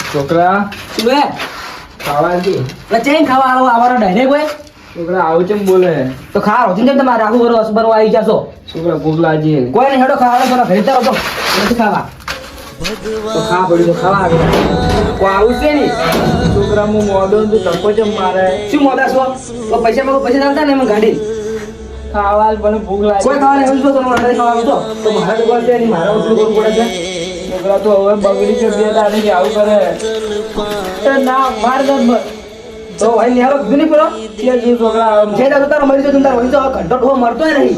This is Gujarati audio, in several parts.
છોકરા શું હે ખાવા કે એટલે ચેન ખાવા આવવાનો ડાયરેક્ટ હોય છોકરા આવું ચેમ બોલે તો ખાવા રોજી ને તમારે આખું બરો અસબરો આવી જશો છોકરા ભૂખ લાગી કોઈ નહીં હેડો ખાવા થોડા ઘરે તારો તો નથી ખાવા તો ખાવા પડ્યું તો ખાવા આવી કોઈ આવું છે નહીં છોકરા હું મોડો તો ધક્કો ચેમ મારે શું મોડા છો તો પૈસા ચાલતા ને એમાં ગાડી ખાવા મને ભૂખ લાગી કોઈ ખાવા નહીં તો તમે અંદર ખાવા આવશો તો મારા દુકાન છે નહીં મારા ઓછું કરવું પડે છે છોકરા તો હવે બગડી છે બે દાડી કે આવું કરે એ ના માર દો તો ભાઈ નિહારો કીધું નહીં પડો કે જે છોકરા જે દાદા તારો મરી જતો તારો હોય તો ઘંટો ઢો મરતો નહીં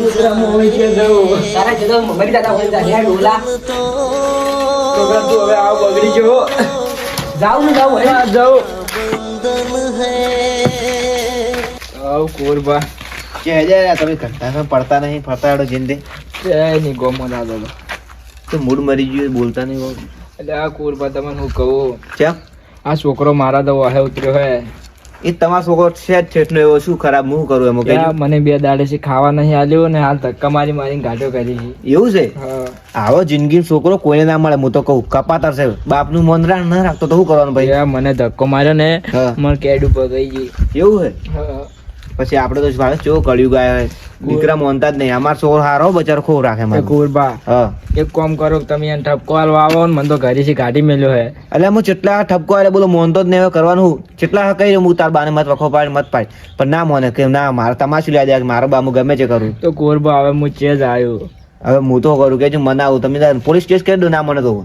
છોકરા હું હોય કે જવું તારા જે તો મરી જતા હોય ત્યાં ડોલા છોકરા તું હવે આવ બગડી ગયો જાવ ને જાવ હે જાઉં આવ કોરબા કે જાય તમે ઘંટા પડતા નહીં ફરતા હેડો જિંદે જય ની ગોમો દાદો તો મૂડ મરી ગયું બોલતા નહીં બહુ એટલે આ કોરબા તમને હું કહું ચમ આ છોકરો મારા તો વાહે ઉતર્યો હે એ તમારો છોકરો છે જ છેટનો એવો શું ખરાબ હું કરું એમાં કઈ ત્યાં મને બે દાડે થી ખાવા નહીં આલ્યો ને હાલ ધક્કા મારી મારીને ગાંઠો કરી છે એવું છે હા આવો જિંદગી છોકરો કોઈને ના મળે હું તો કહું કપાતર છે બાપનું મોંદરા ના રાખતો તો શું કરવાનું ભાઈ ભૈયા મને ધક્કો માર્યો ને હા. મને કેડું પગાઈ ગઈ એવું છે હા. પછી આપડે તો ભાવે ચો કળિયું ગાય હોય દીકરા મોનતા જ નહીં અમારો છોકરો હારો બચારો ખોવ રાખે એ મારો કુરબા હા એક કામ કરો કે તમે એને ઠપકો આલવા આવો ને મને તો ઘરેથી કાઢી મેલ્યો હે એટલે હું જેટલા ઠપકો આવે બોલો મોનતો જ નહીં હવે કરવાનું જેટલા કઈ હું તાર બાને મત વખો પાડ મત પાડ પણ ના મોને કે ના મારે તમાશું લ્યા દે મારો બા હું ગમે તે કરું તો કુરબા હવે હું ચેજ આવ્યો હવે હું તો કરું કે મનાવું તમે પોલીસ કેસ કરી દો ના મને તો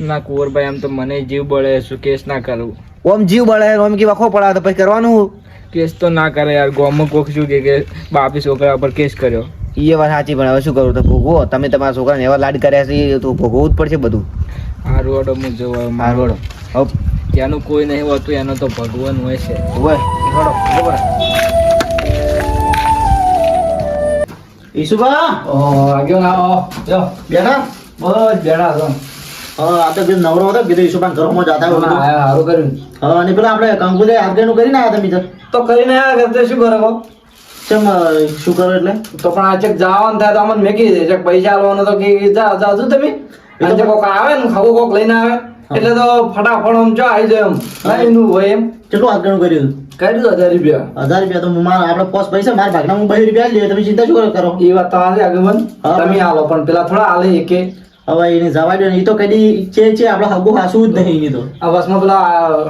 ના કુરબા એમ તો મને જીવ બળે શું કેસ ના કરું ઓમ જીવ બળે ઓમ કે વખો પડાવે તો પછી કરવાનું હું કેસ તો ના કરે યાર ગામમાં કોક શું કે બાપી છોકરા ઉપર કેસ કર્યો એ વાત સાચી પણ હવે શું કરું તો ભોગવો તમે તમારા છોકરાને એવા લાડ કર્યા છે એ તો ભોગવવું જ પડશે બધું હારું અડો હું જોવા હારું હવે ત્યાંનું કોઈ નહીં હોતું એનો તો ભગવાન હોય છે હોય હેડો બરાબર ઈશુબા આગળ આવો જો બેઠા બસ બેડા છો હા આ તો કીધું નવરો હતો કીધું ઈશુબા ઘરમાં જાતા હોય કીધું. હારું કર્યું હા અને પેલા આપણે કંકુલે આગળનું કરીને આવ્યા તમે તો કરીને આવ્યા કરતે શું કરો ચમ શું કરો એટલે તો પણ આ ચેક જવાનું થાય તો અમને મેકી દે ચેક પૈસા આલવાનો તો કે જાજુ તમે અને જે કોક આવે ને ખાવું કોક લઈને આવે એટલે તો ફટાફટ આમ જો આવી જાય એમ ના એનું હોય એમ કેટલું આગળનું કર્યું કરી દો 1000 રૂપિયા 1000 રૂપિયા તો મારા આપણે પોસ પૈસા મારા ભાગના હું 2 રૂપિયા લઈએ તમે ચિંતા શું કરો એ વાત તમારી આગમન હા. તમે આલો પણ પેલા થોડા આલે એકે હવે એને જવા દો ને એ તો કદી છે આપણે હગું હાસું જ નહીં એની તો આ બસમાં પેલા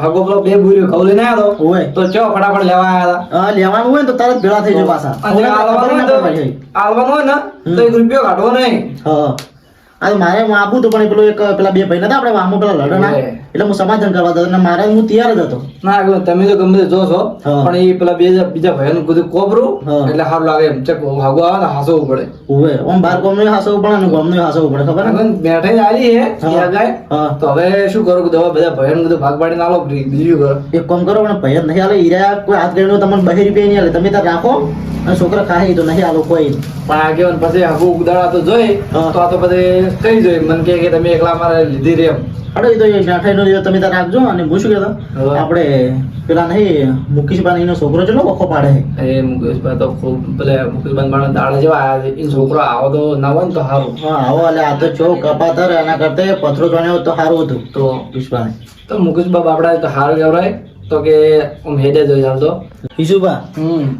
હગો પેલો બે બુરીઓ ખાવ લઈને આવ્યો હતો હોય તો ચો ફટાફટ લેવા આવ્યા હતા હા લેવાનું હોય ને તો તરત ભેળા થઈ જાય પાછા અને આલવાનું હોય તો આલવાનું હોય ને તો 1 રૂપિયો કાઢવો નહીં હા આ મારે હું આપું તો પણ પેલા બે ભાઈ નતા આપણે વામો પેલા લડના ઓય. એટલે હું સમાધાન કરવા દઉં અને મારે હું તૈયાર જ હતો ના આગળ તમે તો ગમે તે જો છો હા. પણ એ પેલા બીજા ભાઈનું બધું કોબરું હા. એટલે સારું લાગે એમ ચક હાગો આવે ને હાસવું પડે હોય આમ બાર ગામનું હાસવું પડે અને ગામનું હાસવું પડે ખબર ને? આગળ બેઠે જ આવી હે હા. ત્યાં ગાય હા. તો હવે શું કરું કે દવા બધા ભાઈનું બધું ભાગ પાડીને આલો બીજું કરો એક કામ કરો પણ ભાઈ જ નહીં આલે હીરા કોઈ હાથ ગયેલો તમને 2 રૂપિયા નહીં આલે તમે તાર રાખો અને છોકરા ખાય તો નહીં આલો કોઈ પણ આગળ પછી હાગુ ઉદાડા તો જોઈ હા. તો આ તો બધે કઈ જોઈ મને કે તમે એકલા મારે લીધી રે એમ અરે એ તો એ મીઠાઈનો લીધો તમે તાર રાખજો અને હું શું કહેતો હા. આપણે પેલા નહીં મુકેશભાઈ એનો છોકરો ચલો વખો પાડે છે એ મુકેશભાઈ તો ખૂબ પેલા મુકેશભાઈ મારા દાડા જેવા આવ્યા છે એ છોકરો આવો તો ના હોય ને તો સારું હા આવો એટલે આ તો ચો કપાતર એના કરતા પથરો ચણ્યો તો સારું હતું તો પુષ્પાને તો મુકેશભાઈ બાપડા તો સારું કહેવાય તો કે આમ હેડે જોઈ ચાલતો ઈશુભા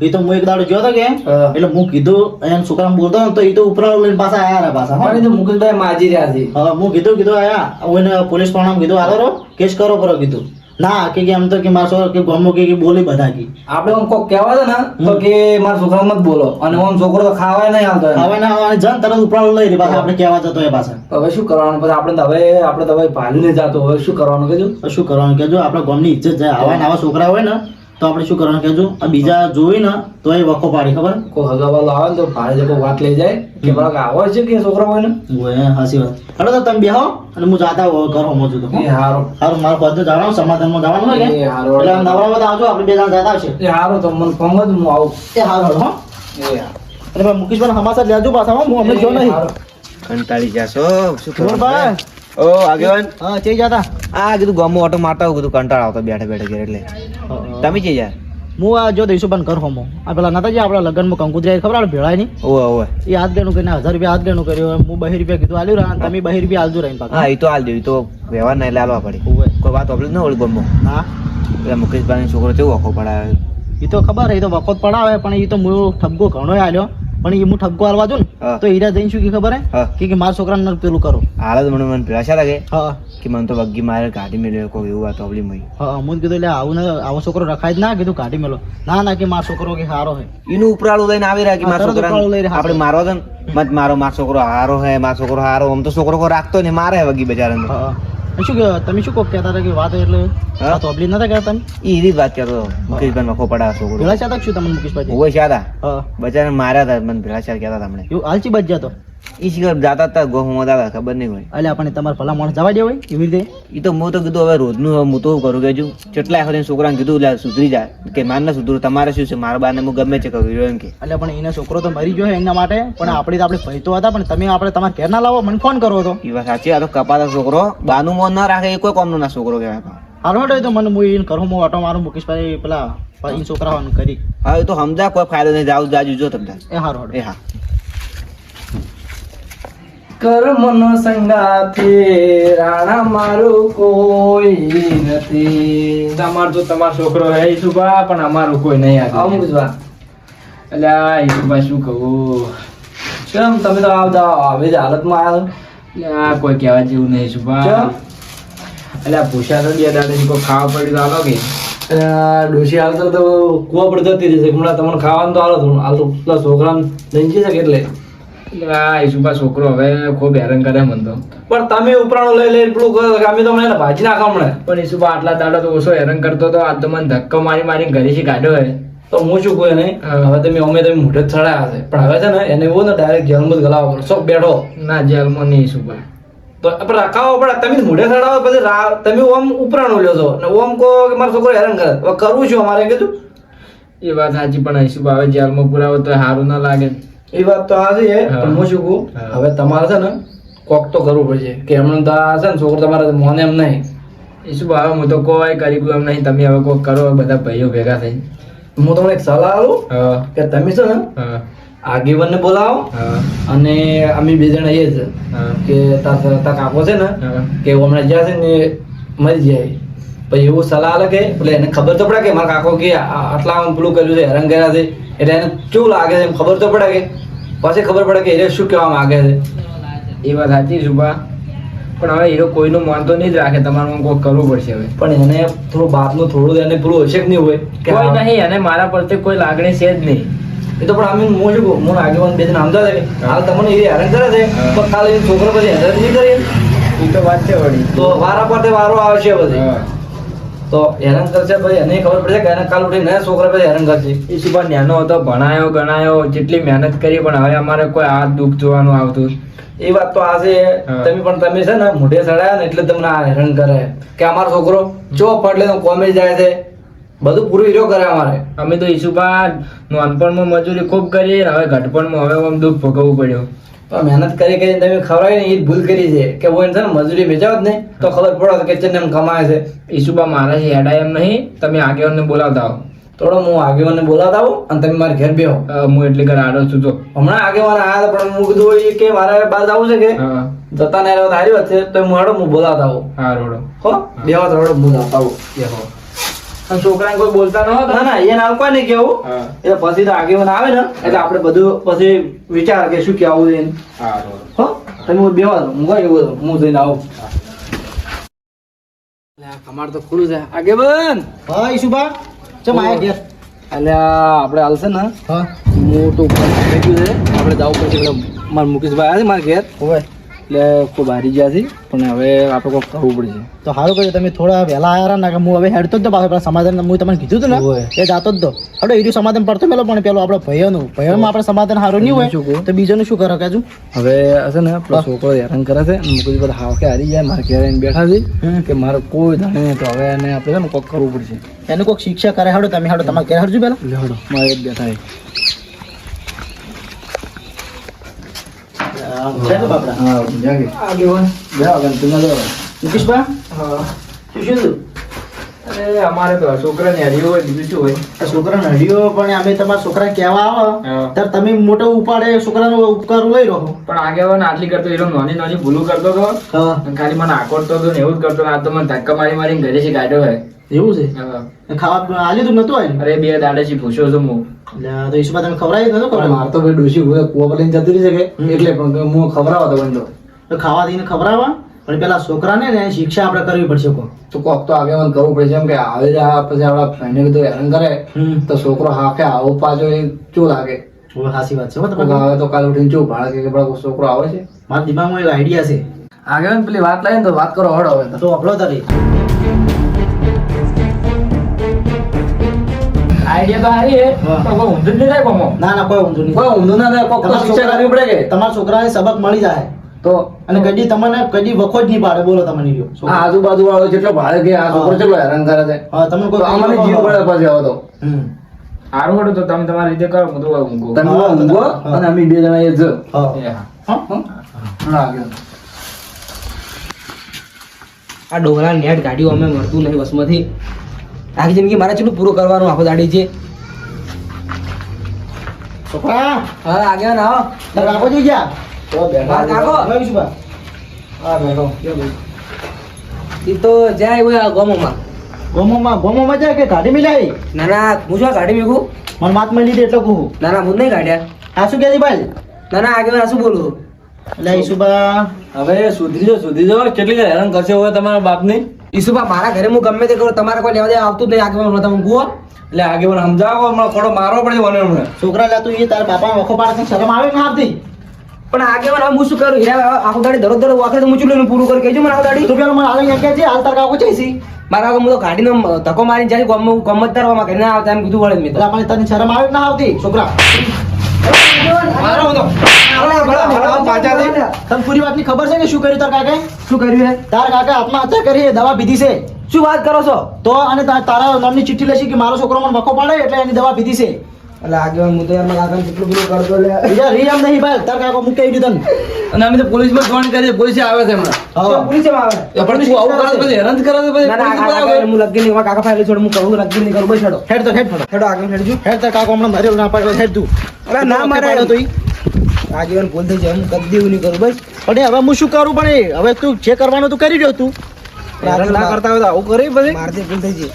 એ તો હું એક દાડો ગયો હતો કે હા. એટલે હું કીધું એમ છોકરા બોલતો ને તો એ તો ઉપરાળો લઈને પાછા આયા રે પાછા પણ એ તો મુકેશભાઈ માજી રહ્યા છે હા હું કીધું આયા હું એને પોલીસ પણ કીધું આલો રો કેસ કરો કરો કીધું ના કે એમ તો કે મારો છોકરો કે ગામમાં કે બોલી બધા કી આપણે આમ કોક કહેવા છે ને તો કે મારા છોકરા મત બોલો અને આમ છોકરો તો ખાવાય નહીં આવતો એને. હવે ના હવે જન તરત ઉપરાળો લઈ રહી પાછા આપણે કહેવા જતો એ પાછા હવે શું કરવાનું પછી આપણે તો હવે ભાલીને જાતો હવે શું કરવાનું કીધું તો શું કરવાનું કેજો આપણે ગામની ઇજ્જત જાય આવા ને આવા છોકરા હોય ને તો આપણે શું કરવાનું કેજો આ બીજા જોઈ ને તો એ વખો પાડી ખબર કોઈ હગાવાલો આવે ને તો ભારે જકો વાત લઈ જાય કે બરાબર આવો છે કે છોકરો હોય ને હોય હાસી વાત હલો તો તમે બેહો અને હું જાતા ઘરો મોજું તો એ હારો હારું મારું બધું જવાનું સમાધાનમાં જવાનું હોય ને એ હારો એટલે નવરામાં આવજો આપણે બે જણ જતા આવશે એ હારો તો મને ફોન જ હું આવું એ હારું હો એ હારો. અને ભાઈ મુકેશભાઈ હમાસા લેજો પાછા હો, હું હમણાં જો એ નહીં હારો. કંટાળી જાશો શું કરવાનું? ઓ આગેવાન હા ચઈ જતા આ કીધું ગામમાં ઓટો મારતા હોય કીધું કંટાળ આવતો બેઠે બેઠે ઘેર એટલે તમે ચઈ યાર હું આ જો દઈશું પણ ઘર હોમો આ પેલા નતા જે આપણા લગ્નમાં કંકુતરી ખબર આપણે ભેળાય નહીં ઓવે ઓવે એ હાથ ગણું કરીને 1000 રૂપિયા હાથ ગણું કર્યું હું 2 રૂપિયા કીધું આલ્યું રહ્યા તમે 2 રૂપિયા આલજો રહીને પાછા હા એ તો હાલ દેવી તો વ્યવહાર નહીં લાવવા પડે ઓવે કોઈ વાત આપડે ન ઓળી ગમો હા પેલા મુકેશભાઈ છોકરો કેવો આખો પડાવે એ તો ખબર એ તો વખત પડાવે પણ એ તો હું ઠપકો ઘણો આલ્યો પણ એ હું ઠપકો આલવા છું ને હા. તો હીરા જઈને શું કે ખબર હા. હે કે મારા છોકરાને પેલું કરો હાલ જ મને પીળાશા લાગે હા કે મને તો વગ્ગી મારે ગાડી મેળવ્યો કોઈ એવું વાત આપડી મય હા હું કીધું એટલે આવો છોકરો રખાય જ ના કીધું કાઢી મેલો ના ના કે મારો છોકરો કે સારો હે એનું ઉપરાળું લઈને આવી રહ્યા કે મારા તરત ઉપરાળું લઈને છોકરા આપણે મારવા દો ને મત મારો મારો છોકરો હારો હે મારો છોકરો હારો આમ તો છોકરો કોઈ રાખતો ને મારે વગી બજારાને હા શું કે તમે શું કોક કહેતા હતા કે વાત એટલે હા? તો અબલી નતા કહેતા તમે એ રીત વાત કરતો મુકેશભાઈ વખો પડાવે છોકરો ભેળા ચાતા શું તમને મુકેશભાઈ હોય શાદા હા બચારા માર્યા હતા મને ભેળાચાર કહેતા હતા હમણે એવું આલચી બચ જતો ઈ શિખર જાતા હતા ગોહમાં દાદા ખબર નહીં હોય એટલે આપણે તમારે ભલા માણસ જવા દે હોય એવી રીતે એ તો હું તો કીધું હવે રોજનું હવે હું તો શું કરું કે હજુ કેટલા આખો છોકરાને કીધું લે સુધરી જાય કે માર ના સુધરું તમારે શું છે મારા બાને હું ગમે છે કરું એમ કે એટલે પણ એનો છોકરો તો મરી ગયો છે એના માટે પણ આપણે તો આપણે ભાઈ તો હતા પણ તમે આપણે તમારા ઘેર ના લાવો મને ફોન કરો તો એ વાત સાચી આ તો કપાતા છોકરો બાનું મોન ના રાખે એ કોઈ કોમનો ના છોકરો કહેવાય હારો હટો તો મને હું એને કરું હું ઓટો મારું મુકેશભાઈ પેલા એ છોકરા કરી હા એ તો સમજા કોઈ ફાયદો નહીં જાવ જાજુ જો તમને એ હારો હટો એ હા કર્મનો સંગાથી રાણા મારું કોઈ નથી. તમાર તો તમારો છોકરો હે ઈસુભા પણ અમારું કોઈ નહીં અમુક જ વાત. એટલે આ ઈસુભા શું કહું કેમ તમે તો આવતા આવી જ હાલતમાં આવ્યો? એટલે આ કોઈ કહેવા જેવું નહીં ઈસુભા કેમ? એટલે આ પૂછ્યા તો બે દાડે કોઈ ખાવા પડ્યું તો હાલો કે ડોશી હાલ તો કુવા પર જતી રહેશે હમણાં તમને ખાવાનું તો હાલો થોડું હાલ તો પેલા છોકરાને લઈને જઈ શકે એટલે એટલે આ ઈસુભા છોકરો હવે ખૂબ હેરાન કરે મને તો પણ તમે ઉપરાણું લઈ લઈને પેલું કરો કે અમે તો મને ભાજી નાખા હમણાં. પણ ઈસુભા આટલા દાડો તો ઓછો હેરાન કરતો હતો આજ તો મને ધક્કો મારી મારીને ઘરેથી કાઢ્યો હે તો હું શું કહું નહીં હા. હવે તમે અમે તમે મોઢે જ ચડાયા છે પણ હવે છે ને એને એવું ને ડાયરેક્ટ જેલમાં જ ગલાવો પડે શોખ બેઠો ના જેલમાં નહીં ઈસુભા તો આપણે રખાવો પડે તમે મોઢે ચડાવો પછી તમે ઓમ ઉપરાણું લ્યો છો ને ઓમ કહો કે મારો છોકરો હેરાન કરે હવે કરવું શું અમારે કીધું એ વાત સાચી પણ ઈસુભા હવે જેલમાં પુરાવો તો સારું ના લાગે એ વાત તો સાચી છે હા. પણ હું શું કહું હા. હવે તમારે છે ને કોક તો કરવું પડશે કે એમણે તો આ છે ને છોકરો તમારે મોને એમ નહીં ઈસુભા હવે હું તો કોઈ કરી એમ નહીં તમે હવે કોઈ કરો બધા ભાઈઓ ભેગા થઈ હું તમને એક સલાહ આલું હા કે તમે છે ને હા આગેવાનને બોલાવો હા અને અમે બે જણા એ છે હા કે તાર કાકો છે ને હા કે હમણાં જ્યાં છે ને મરી જાય પછી એવું સલાહ આલે કે એટલે એને ખબર તો પડે કે મારા કાકો કે આટલા આમ પેલું કર્યું છે હેરાન કર્યા છે એટલે એને કેવું લાગે છે એમ ખબર તો પડે કે પછી ખબર પડે કે એને શું કહેવા માંગે છે. એ વાત સાચી સુભા પણ હવે હીરો કોઈનું માનતો નહીં જ રાખે તમારે કોઈ કરવું પડશે હવે પણ એને થોડું બાપનું થોડું એને પેલું હશે કે નહીં હોય કે કોઈ હા, નહીં અને મારા પ્રત્યે કોઈ લાગણી છે જ નહીં એ તો પણ અમે હું શું કહું હું આગેવાન બે જણા સમજાવે કે હાલ તમને એવી હેરાન કરે છે હા. પણ કાલે એ છોકરો પછી હેરાન નહીં કરીએ એ તો વાત છે વળી તો વારા પર વારો આવશે પછી હા. તો હેરાન કરશે પછી એને ખબર પડશે કે એને કાલ ઉઠીને છોકરા પછી હેરાન કરશે. એ સુભા નાનો હતો ભણાયો ગણાયો જેટલી મહેનત કરી પણ હવે અમારે કોઈ હાથ દુઃખ જોવાનું આવતું એ વાત તો આ છે હા. તમે છે ને મોઢે ચડાયા ને એટલે તમને આ હેરાન કરે કે અમારો છોકરો ચો પડલે તો કોમે જાય છે બધું પૂરું હીરો કરે અમારે. અમે તો ઈસુભા નાનપણમાં મજૂરી ખૂબ કરી હવે ઘટપણમાં હવે આમ દુઃખ ભોગવવું પડ્યું તો મહેનત કરી કરીને તમે ખવડાવી ને એ જ ભૂલ કરી છે કે હું છે ને મજૂરી વેચાવ જ નહીં તો ખબર પડે કે ચેન્નઈ એમ કમાય છે. ઈસુભા મારાથી હેડાય એમ નહીં તમે આગેવાનને બોલાવતા આવો થોડો હું આગેવાનને બોલાવતા આવું અને તમે મારા ઘેર બેહો. હું એટલી ઘર આડો છું તો હમણાં આગેવાન આવ્યા હતા પણ હું કીધું એ કે મારે બહાર જવું છે કે હા જતા ને આવ્યા હારી વાત છે તો હું હાડો હું બોલાવતા આવું હા રોડો હો બેહો તો હાડો બોલાવતા આવું બેહો અને છોકરાને કોઈ બોલતા ન ના હતા ના એને આવવા નહીં કેવું હા એટલે પછી તો આગેવાન આવે ને એટલે આપણે બધું પછી વિચાર કે શું કેવું છે એને. હા રોડો હો તમે બેહવા દો હું કઈ એવું હું જઈને આવું. કમાડ તો ખુલ્લું છે આગેવાન. હા ઈશુભા ચમ આયા ઘેર એટલે આપણે હાલશે ને હા મોટું થઈ ગયું છે આપણે જવું પડશે એટલે મારા મુકેશભાઈ આવ્યા છે મારા ઘેર હોય એટલે ખૂબ હારી ગયા છે પણ હવે આપણે કોઈ કરવું પડશે. તો સારું કર્યું તમે થોડા વહેલા આવ્યા ને કે હું હવે હેડતો જ તો પાછો પેલા સમાધાન હું તમને કીધું હતું હોય. ને એ જાતો જ તો હવે એનું સમાધાન પડતો મેલો પણ પેલો આપણે ભયનું આપણે સમાધાન સારું નહીં શું કહું? હોય તો બીજાનું શું કરે કાજુ હવે હશે ને પેલો છોકરો હેરાન કરે છે અને મુકેશ બધા હાવકે હારી જાય મારા ઘેર આવીને બેઠા છે કે મારે કોઈ જાણે નહીં તો હવે એને આપણે છે ને કોઈક કરવું પડશે. એને કોઈક શિક્ષા કરે હાડો તમે હાડો તમારે ઘેર હરજો પેલા લેવડો મારે જ બેઠા છે. બાપડા હા જાગે આગેવાન જાઓ આગળ તમે જાઓ. મુકેશભા હા શું શું થયું? અરે અમારે તો છોકરાને હરિયો હોય બીજું શું હોય. આ છોકરાને હડિયો પણ અમે તમારા છોકરાને કહેવા આવો હા. ત્યારે તમે મોટો ઉપાડે છોકરાનો ઉપકાર લઈ રહો. પણ આગેવાન આટલી કરતો એ નાની નાની ભૂલું કરતો હતો હા અને ખાલી મને આકોડતો હતો ને એવું જ કરતો ને આ તો મને ધક્કા મારી મારીને ઘરે થી કાઢ્યો હોય. એવું છે હા. ખાવા પીવા આલ્યું તું નતું આલ્યું? અરે 2 દાડેથી પૂછ્યો છું હું. એટલે આ તો ઈશુબા તમે ખવડાવી નતું પણ માર તો ભાઈ ડોશી કુવા પર લઈને જતી રહી છે કે એટલે પણ હું ખવડાવવા તો બંધો તો ખાવા દઈને ખવડાવવા પણ પેલા છોકરાને ને એની શિક્ષા આપણે કરવી પડશે કો. તો કોક તો આગેવાન કરવું પડે છે એમ કે આવે છે આ પછી આપણા ફ્રેન્ડને કીધું હેરાન કરે તો છોકરો હાફે આવો પાછો એ શું લાગે હવે સાચી વાત છે હો કોક તમારી. આવે તો કાલ ઉઠીને શું ભાડે કે પેલો છોકરો આવે છે મારા દિમાગમાં એક આઈડિયા છે. આગેવાન પેલી વાત લાવીને તો વાત કરો હળો હવે તો અપલો તારી આઈડિયા તો સારી હે હા. પણ કોઈ ઊંધું જ નહીં થાય કોમો. ના ના કોઈ ઊંધું નહીં. કોઈ ઊંધું ના થાય કોક તો શિક્ષા કરવી પડે કે તમારા છોકરાને સબક મળી જાય તો અને કદી તમને કદી વખો જ નહીં પાડે. બોલો તમને રહ્યો આ છોકરો. આજુબાજુ વાળો જેટલો ભાડે કે આ છોકરો કેટલો હેરાન કરે છે હા તમને તો કોઈ આમાં જીવ પડે પછી હવે તો હમ. સારું હતું તો તમે તમારી રીતે કરો હું તો ઊંઘું. તમે હા, ઊંઘો હા. અને અમે 2 જણા એ જ હા. એ હા. હા? હળો આગેવાન આ ડોગરા નેટ ગાડીઓ અમે મળતું નહીં બસમાંથી આખી જિંદગી મારે કેટલું પૂરું કરવાનું આખો દાડી છે. છોકરા હા આગેવાન આવો તારા કાકો જઈ ગયા? તો બેઠા હા, કાકો. હવે ઈશુબા. હા બેઠો એ તો જાય હોય આ ગોમોમાં. ગોમોમાં જાય કે ગાડી મિલાઈ? ના ના હું શું ગાડી મેકું? મને માત મળી લીધી એટલે કહું. ના ના હું જ નહીં કાઢ્યા. આ શું કહેતી ભાઈ? ના ના આગેવાન આ શું બોલું? એટલે ઈશુબા હવે સુધરી જાઓ કેટલી હેરાન કરશે હવે તમારા બાપને ઈસુભા મારા ઘરે હું ગમે તે કરું તમારે કોઈ લેવા દેવા આવતું જ નહીં આગેવાન તમે ગુઓ. એટલે આગેવાન સમજાવો હમણાં થોડો મારવો પડે મને હમણાં છોકરા લે તું એ તારા બાપા વખો પાડે શરમ આવે ને આપતી? પણ આગેવાન હવે હું શું કરું યાર આખો દાડી દરરોજ દરરોજ વાખે તો હું ચૂલે પૂરું કરી કહેજો મને આખો દાડી. તું પેલો મને હાલ કે છે હાલ તાર કાકો ચાઈસી. મારા આગળ હું તો ગાડીનો ધક્કો મારીને જાય ગમત કરવામાં ઘરે ના આવતા એમ કીધું વળે મેં તો. એટલે મને તને શરમ આવે કે ના આવતી છોકરા? મારો હું તો પાછા દે તને પૂરી વાતની ખબર છે કે શું કર્યું તાર કાકે? શું કર્યું હે? તાર કાકે આત્મહત્યા કરી છે, દવા પીધી છે. શું વાત કરો છો? તો અને તારા નામની ચિઠ્ઠી લખી કે મારો છોકરો મને વખો પાડે એટલે એની દવા પીધી છે. એટલે આગેવાન હું તો યાર મારા કાકાને કેટલું બધું કરતો લે. બીજા રી એમ નહીં ભાઈ તાર કાકો મૂકી દીધું તને. અને અમે તો પોલીસમાં જાણ કરી પોલીસ આવે છે હમણાં હા. પોલીસ આવે. પણ તું આવું કરે તો પછી હેરાન કરે તો પછી ના ના પોલીસ આગળ બોલાવે. હું લગી નહીં કાકા ફાઈલ છોડ હું કહું લગી નહીં કરું બસ હેડો હેડ તો હેડ ફટો. હેડો આગળ હેડજો. હેડ તાર કાકો હમણાં માર્યો ના પાડ્યો હેડ તું. અરે ના વખો મારે પાડ્યો તો ઈ. આગેવાન ભૂલ થઈ જાય હું કદી એવું નહીં કરું બસ. પણ હવે હું શું કરું પણ હવે તું જે કરવાનું તું કરી રહ્યો તું. હેરાન ના કરતા હોય તો આવું કરે પછી મારથી ભૂલ થઈ જાય.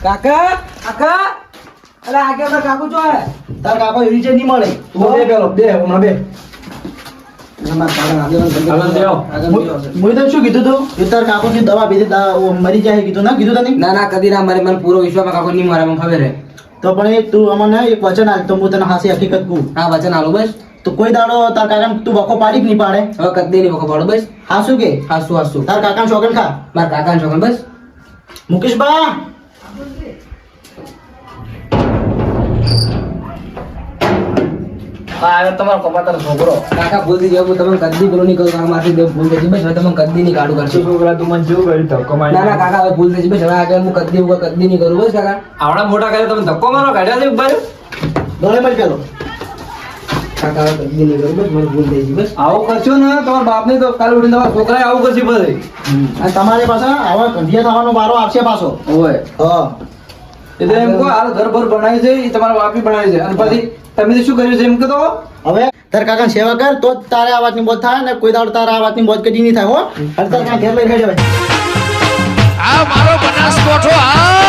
કાકા કાકા અરે આગેવાન કાકુ જો હે. તાર કાકો એવી રીતે નહીં મળે. તું બે પેલો બે હમણાં બે મારા કાકા આગેવાન આગળ બેહો. મું તને શું કીધું તું કે તાર કાકો ની દવા પીધી મરી જાય કીધું ના કીધું તને? ના ના કદી ના મારે મને પૂરો વિશ્વાસ કાકો નહીં મારે મને ખબર હે. તો પણ એ તું અમને એક વચન આલ તો હું તને હાસી હકીકત કહું. હા વચન આલો બસ. તો કોઈ દાડો તાર કાકાને તું વખો પાડી કે નહીં પાડે? હવે કદી નહીં વખો પાડો બસ. હા શું કે હાસુ હાસુ તાર કાકાને શોખન ખા. મારા કાકાને છોકરા બસ. મુકેશ બા હા આવ્યો તમારો કપાતર છોકરો કાકા ભૂલ થઈ જાય હું તમને કદી બોલો નહીં કરું કાકા મારથી દેવ ભૂલ થઈ જાય બસ હવે તમને કદી નહીં કાઢું કરશે. છોકરા તું મને જેવું કર્યું ધક્કો મારી. ના ના કાકા હવે ભૂલ થઈ જાય બસ હવે આગળ હું કદી નહીં કરું બસ કાકા. આવડા મોટા કરે તમે ધક્કો મારો કાઢ્યા છે બાજુ દોડે મળી પેલો. કાકા હવે કદી નહીં કરું બસ મને ભૂલ થઈ ગઈ બસ. આવું કરશો ને તમારા બાપને તો કાલ ઉઠીને તમારા છોકરાએ આવું કરશે પછી અને તમારી પાસે આવા કંઢિયા થવાનો વારો આવશે પાછો. હોય હા એટલે એમ કહો હાલ ઘર ભર બનાવી છે એ તમારા બાપી બનાવી છે અને પછી તમે તો શું કર્યું છે એમ કે તો હવે તાર કાકાની સેવા કર તો જ તારે આ વાતની મોજ થાય ને કોઈ દાડો તારે આ વાતની મોજ કદી નહીં થાય હો. અને તાર કાકા ઘેર લઈને બેઠો ભાઈ. આ મારો બનાસકોઠો આ